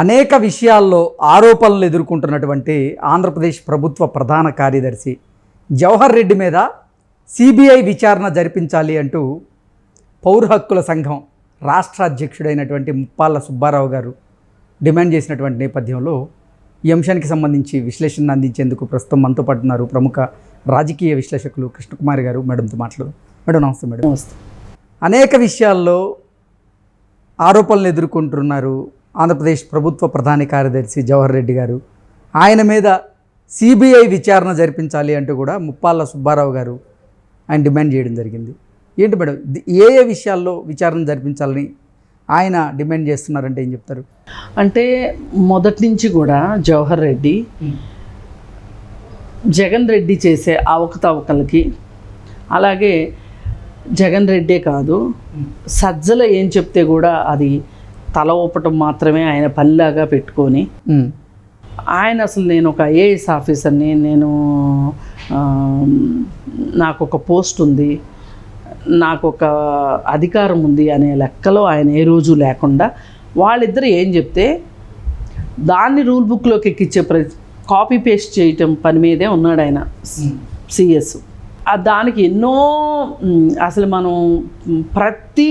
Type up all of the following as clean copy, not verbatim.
అనేక విషయాల్లో ఆరోపణలు ఎదుర్కొంటున్నటువంటి ఆంధ్రప్రదేశ్ ప్రభుత్వ ప్రధాన కార్యదర్శి జవహర్ రెడ్డి మీద సిబిఐ విచారణ జరిపించాలి అంటూ పౌర హక్కుల సంఘం రాష్ట్ర అధ్యక్షుడైనటువంటి ముప్పాళ్ళ సుబ్బారావు గారు డిమాండ్ చేసినటువంటి నేపథ్యంలో ఈ అంశానికి సంబంధించి విశ్లేషణ అందించేందుకు ప్రస్తుతం మనతో పడుతున్నారు ప్రముఖ రాజకీయ విశ్లేషకులు కృష్ణకుమారి గారు. మేడంతో మాట్లాడు. మేడం నమస్తే. మేడం నమస్తే. అనేక విషయాల్లో ఆరోపణలు ఎదుర్కొంటున్నారు ఆంధ్రప్రదేశ్ ప్రభుత్వ ప్రధాన కార్యదర్శి జవహర్ రెడ్డి గారు. ఆయన మీద సిబిఐ విచారణ జరిపించాలి అంటూ కూడా ముప్పాళ్ళ సుబ్బారావు గారు ఆయన డిమాండ్ చేయడం జరిగింది. ఏంటి మేడం, ఏ విషయాల్లో విచారణ జరిపించాలని ఆయన డిమాండ్ చేస్తున్నారంటే ఏం చెప్తారు? అంటే మొదటి నుంచి కూడా జవహర్ రెడ్డి జగన్ రెడ్డి చేసే అవకతవకలకి, అలాగే జగన్ రెడ్డే కాదు సజ్జల ఏం చెప్తే కూడా అది తల ఊపటం మాత్రమే ఆయన పనిలాగా పెట్టుకొని, ఆయన అసలు నేను ఒక ఐఏఎస్ ఆఫీసర్ని, నేను నాకు ఒక పోస్ట్ ఉంది, నాకు ఒక అధికారం ఉంది అనే లెక్కలో ఆయన ఏ రోజు లేకుండా వాళ్ళిద్దరు ఏం చెప్తే దాన్ని రూల్ బుక్లోకి ఎక్కించే కాపీ పేస్ట్ చేయటం పని మీదే ఉన్నాడు ఆయన సిఎస్. దానికి ఎన్నో అసలు మనం ప్రతి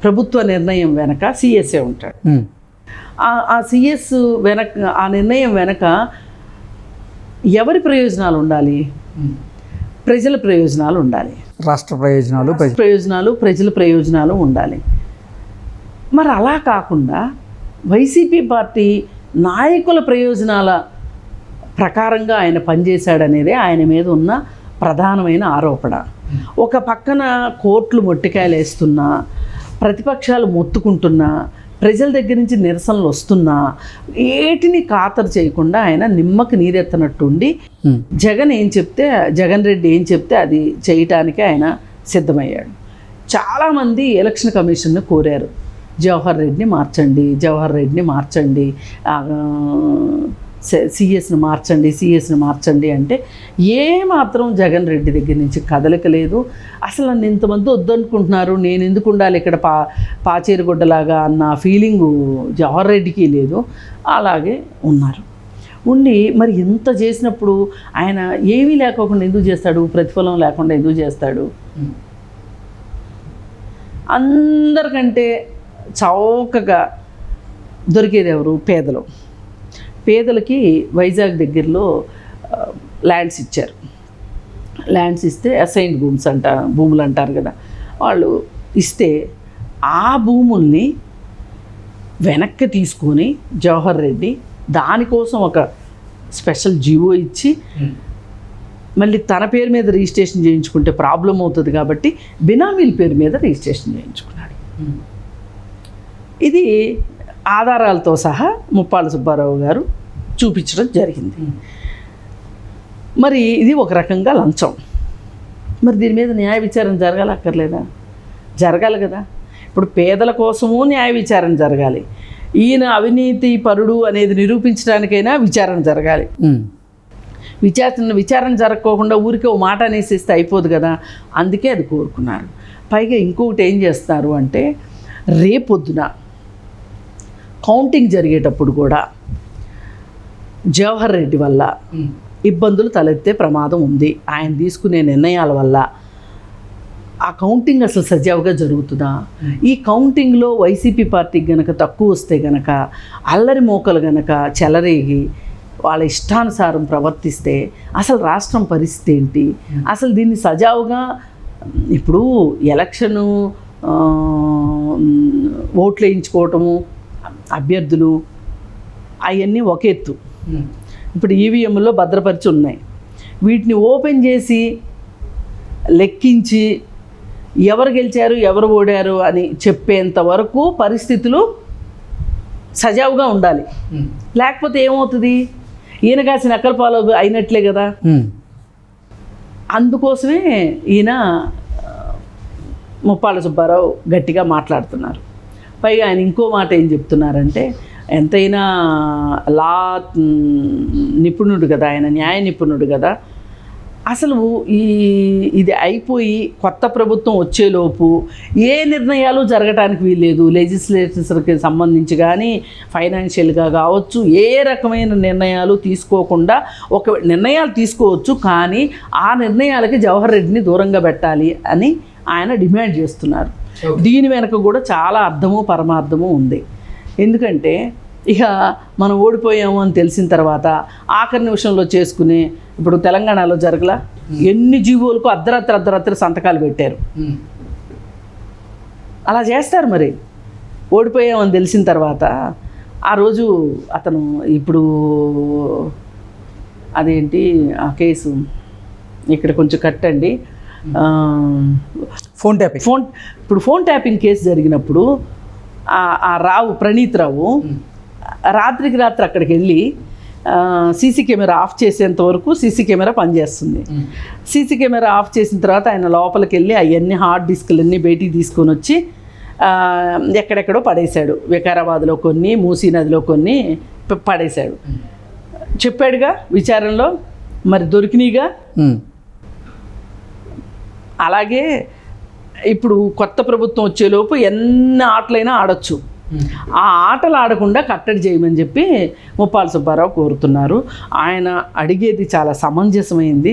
ప్రభుత్వ నిర్ణయం వెనక సిఎస్ఏ ఉంటాడు. ఆ సిఎస్ వెనక, ఆ నిర్ణయం వెనక ఎవరి ప్రయోజనాలు ఉండాలి? ప్రజల ప్రయోజనాలు ఉండాలి, రాష్ట్ర ప్రయోజనాలు, ప్రజల ప్రయోజనాలు ఉండాలి. మరి అలా కాకుండా వైసీపీ పార్టీ నాయకుల ప్రయోజనాల ప్రకారంగా ఆయన పనిచేశాడనేదే ఆయన మీద ఉన్న ప్రధానమైన ఆరోపణ. ఒక పక్కన కోర్టులు మొట్టికాయలు వేస్తున్నా, ప్రతిపక్షాలు మొత్తుకుంటున్నా, ప్రజల దగ్గర నుంచి నిరసనలు వస్తున్నా ఏటిని ఖాతరు చేయకుండా ఆయన నిమ్మకి నీరెత్తనట్టుండి జగన్ రెడ్డి ఏం చెప్తే అది చేయటానికి ఆయన సిద్ధమయ్యాడు. చాలామంది ఎలక్షన్ కమిషన్ను కోరారు, జవహర్ రెడ్డిని మార్చండి, సిఎస్ని మార్చండి అంటే ఏమాత్రం జగన్ రెడ్డి దగ్గర నుంచి కదలిక లేదు. అసలు నన్ను ఇంతమంది వద్దనుకుంటున్నారు, నేను ఎందుకు ఉండాలి ఇక్కడ పాచేరుగుడ్డలాగా అన్న ఫీలింగు జవహర్ రెడ్డికి లేదు. అలాగే ఉండి మరి ఇంత చేసినప్పుడు ఆయన ఏమీ లేకోకుండా ఎందుకు చేస్తాడు? ప్రతిఫలం లేకుండా ఎందుకు చేస్తాడు? అందరికంటే చౌకగా దొరికేది ఎవరు? పేదలకి వైజాగ్ దగ్గరలో ల్యాండ్స్ ఇచ్చారు. ల్యాండ్స్ ఇస్తే అసైన్డ్ భూములు అంటారు కదా, వాళ్ళు ఇస్తే ఆ భూముల్ని వెనక్కి తీసుకొని జవహర్ రెడ్డి దానికోసం ఒక స్పెషల్ జీవో ఇచ్చి మళ్ళీ తన పేరు మీద రిజిస్ట్రేషన్ చేయించుకుంటే ప్రాబ్లం అవుతుంది కాబట్టి బినామీల పేరు మీద రిజిస్ట్రేషన్ చేయించుకున్నాడు. ఇది ఆధారాలతో సహా ముప్పాళ్ళ సుబ్బారావు గారు చూపించడం జరిగింది. మరి ఇది ఒక రకంగా లంచం. మరి దీని మీద న్యాయ విచారణ జరగాలక్కర్లేదా? జరగాలి కదా. ఇప్పుడు పేదల కోసము న్యాయ విచారణ జరగాలి, ఈయన అవినీతి పరుడు అనేది నిరూపించడానికైనా విచారణ జరగాలి. విచారణ జరగకోకుండా ఊరికే ఓ మాట అనేసిస్తే అయిపోదు కదా. అందుకే అది కోరుకున్నారు. పైగా ఇంకొకటి ఏం చేస్తారు అంటే, రేపొద్దున కౌంటింగ్ జరిగేటప్పుడు కూడా జవహర్ రెడ్డి వల్ల ఇబ్బందులు తలెత్తే ప్రమాదం ఉంది. ఆయన తీసుకునే నిర్ణయాల వల్ల ఆ కౌంటింగ్ అసలు సజావుగా జరుగుతుందా? ఈ కౌంటింగ్లో వైసీపీ పార్టీకి గనక తక్కువ వస్తే గనక, అల్లరి మోకలు గనక చెలరేగి వాళ్ళ ఇష్టానుసారం ప్రవర్తిస్తే అసలు రాష్ట్రం పరిస్థితి ఏంటి? అసలు దీన్ని సజావుగా ఇప్పుడు ఎలక్షను ఓట్లు వేయించుకోవటము, అభ్యర్థులు అవన్నీ ఒక ఎత్తు. ఇప్పుడు ఈవీఎంలో భద్రపరిచి ఉన్నాయి, వీటిని ఓపెన్ చేసి లెక్కించి ఎవరు గెలిచారు ఎవరు ఓడారు అని చెప్పేంత వరకు పరిస్థితులు సజావుగా ఉండాలి. లేకపోతే ఏమవుతుంది? ఈయన కాసిన అక్కల పాలు అయినట్లే కదా. అందుకోసమే ఈయన ముప్పాళ్ళ సుబ్బారావు గట్టిగా మాట్లాడుతున్నారు. పైగా ఆయన ఇంకో మాట ఏం చెప్తున్నారంటే, ఎంతైనా లా నిపుణుడు కదా ఆయన, న్యాయ నిపుణుడు కదా, అసలు ఇది అయిపోయి కొత్త ప్రభుత్వం వచ్చేలోపు ఏ నిర్ణయాలు జరగటానికి వీల్లేదు. లెజిస్లేచర్కి సంబంధించి కానీ ఫైనాన్షియల్గా కావచ్చు, ఏ రకమైన నిర్ణయాలు తీసుకోకుండా ఒక నిర్ణయాలు తీసుకోవచ్చు, కానీ ఆ నిర్ణయాలకి జవహర్ రెడ్డిని దూరంగా పెట్టాలి అని ఆయన డిమాండ్ చేస్తున్నారు. దీని వెనక కూడా చాలా అర్థము పరమార్థము ఉంది. ఎందుకంటే ఇక మనం ఓడిపోయాము అని తెలిసిన తర్వాత ఆఖరి నిమిషంలో చేసుకుని, ఇప్పుడు తెలంగాణలో జరగలా ఎన్ని జీవోలకు అర్ధరాత్రి సంతకాలు పెట్టారు. అలా చేస్తారు. మరి ఓడిపోయామని తెలిసిన తర్వాత ఆ రోజు అతను ఇప్పుడు అదేంటి ఆ కేసు ఇక్కడ కొంచెం కట్టండి, ఫోన్ ట్యాపింగ్ కేసు జరిగినప్పుడు ఆ ప్రణీత్ రావు రాత్రికి రాత్రి అక్కడికి వెళ్ళి సీసీ కెమెరా ఆఫ్ చేసేంత వరకు సీసీ కెమెరా పనిచేస్తుంది. సీసీ కెమెరా ఆఫ్ చేసిన తర్వాత ఆయన లోపలికి వెళ్ళి అవన్నీ హార్డ్ డిస్కులన్నీ బయటికి తీసుకొని వచ్చి ఎక్కడెక్కడో పడేశాడు. వికారాబాద్లో కొన్ని, మూసీ నదిలో కొన్ని పడేశాడు. చెప్పాడుగా విచారణలో, మరి దొరికినాయిగా. అలాగే ఇప్పుడు కొత్త ప్రభుత్వం వచ్చేలోపు ఎన్ని ఆటలైనా ఆడొచ్చు. ఆ ఆటలు ఆడకుండా కట్టడి చేయమని చెప్పి ముప్పాల సుబ్బారావు కోరుతున్నారు. ఆయన అడిగేది చాలా సమంజసమైంది,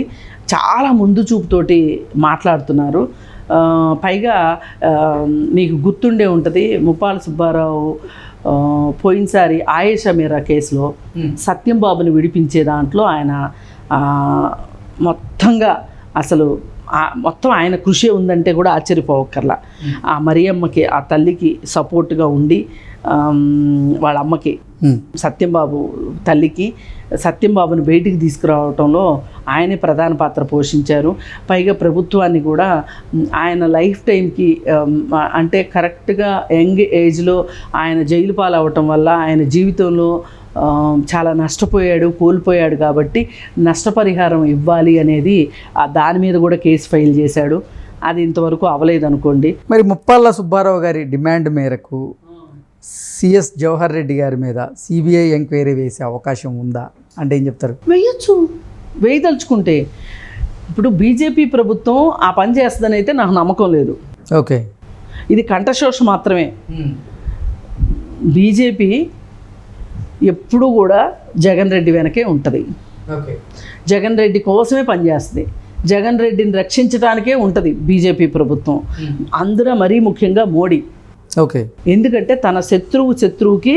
చాలా ముందు చూపుతోటి మాట్లాడుతున్నారు. పైగా మీకు గుర్తుండే ఉంటుంది, ముప్పాల సుబ్బారావు పోయినసారి ఆయేషా మీరా కేసులో సత్యం బాబుని విడిపించే దాంట్లో ఆయన మొత్తంగా అసలు మొత్తం ఆయన కృషి ఉందంటే కూడా ఆశ్చర్యపోవక్కర్లా. ఆ మరియమ్మకి, ఆ తల్లికి సపోర్ట్గా ఉండి వాళ్ళ అమ్మకి, సత్యంబాబు తల్లికి సత్యంబాబుని బయటికి తీసుకురావటంలో ఆయనే ప్రధాన పాత్ర పోషించారు. పైగా ప్రభుత్వాన్ని కూడా ఆయన లైఫ్ టైంకి అంటే కరెక్ట్గా యంగ్ ఏజ్లో ఆయన జైలు పాలవటం వల్ల ఆయన జీవితంలో చాలా నష్టపోయాడు, కోల్పోయాడు. కాబట్టి నష్టపరిహారం ఇవ్వాలి అనేది దాని మీద కూడా కేసు ఫైల్ చేశాడు. అది ఇంతవరకు అవ్వలేదు అనుకోండి. మరి ముప్పాళ్ళ సుబ్బారావు గారి డిమాండ్ మేరకు సిఎస్ జవహర్ రెడ్డి గారి మీద సిబిఐ ఎంక్వైరీ వేసే అవకాశం ఉందా అంటే ఏం చెప్తారు? వేయచ్చు, వేయదలుచుకుంటే. ఇప్పుడు బీజేపీ ప్రభుత్వం ఆ పని చేస్తుందని అయితే నాకు నమ్మకం లేదు. ఓకే, ఇది కంఠశోష మాత్రమే. బీజేపీ ఎప్పుడూ కూడా జగన్ రెడ్డి వెనకే ఉంటుంది. జగన్ రెడ్డి కోసమే పనిచేస్తుంది. జగన్ రెడ్డిని రక్షించడానికే ఉంటుంది బీజేపీ ప్రభుత్వం. అందులో మరీ ముఖ్యంగా మోడీ. ఓకే, ఎందుకంటే తన శత్రువుకి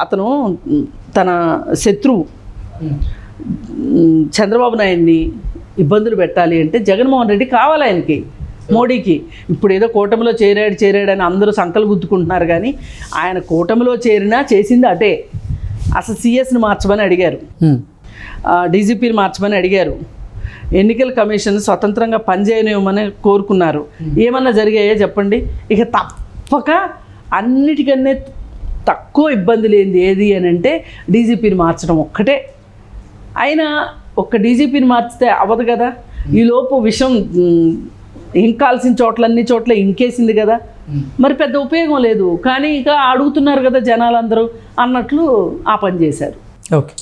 అతను తన శత్రువు చంద్రబాబు నాయుడిని ఇబ్బందులు పెట్టాలి అంటే జగన్మోహన్ రెడ్డి కావాలి ఆయనకి, మోడీకి. ఇప్పుడు ఏదో కూటమిలో చేరాడని అందరూ సంకలు గుద్దుకుంటున్నారు, కానీ ఆయన కూటమిలో చేరినా చేసింది అటే. అసలు సిఎస్ని మార్చమని అడిగారు, డీజీపీని మార్చమని అడిగారు, ఎన్నికల కమిషన్ స్వతంత్రంగా పనిచేయనివ్వమని కోరుకున్నారు. ఏమన్నా జరిగాయో చెప్పండి? ఇక తప్పక అన్నిటికన్నా తక్కువ ఇబ్బంది లేనిది ఏది అని అంటే డీజీపీని మార్చడం ఒక్కటే. అయినా ఒక్క డీజీపీని మార్చితే అవ్వదు కదా. ఈలోపు విషయం ఇంకాల్సిన చోట్లన్నీ చోట్ల ఇంకేసింది కదా, మరి పెద్ద ఉపయోగం లేదు. కానీ ఇక అడుగుతున్నారు కదా జనాలందరూ అన్నట్లు ఆ పని చేశారు. ఓకే,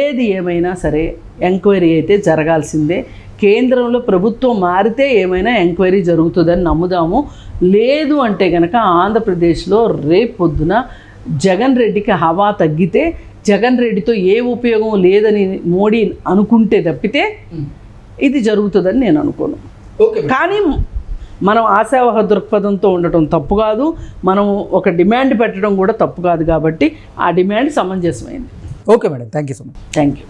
ఏది ఏమైనా సరే ఎంక్వైరీ అయితే జరగాల్సిందే. కేంద్రంలో ప్రభుత్వం మారితే ఏమైనా ఎంక్వైరీ జరుగుతుందని నమ్ముదాము. లేదు అంటే కనుక ఆంధ్రప్రదేశ్లో రేపు పొద్దున జగన్ రెడ్డికి హవా తగ్గితే, జగన్ రెడ్డితో ఏ ఉపయోగం లేదని మోడీ అనుకుంటే తప్పితే ఇది జరుగుతుందని నేను అనుకోను. కానీ మనం ఆశావహ దృక్పథంతో ఉండటం తప్పు కాదు, మనం ఒక డిమాండ్ పెట్టడం కూడా తప్పు కాదు. కాబట్టి ఆ డిమాండ్ సమంజసమైంది. Okay madam, thank you so much. Thank you.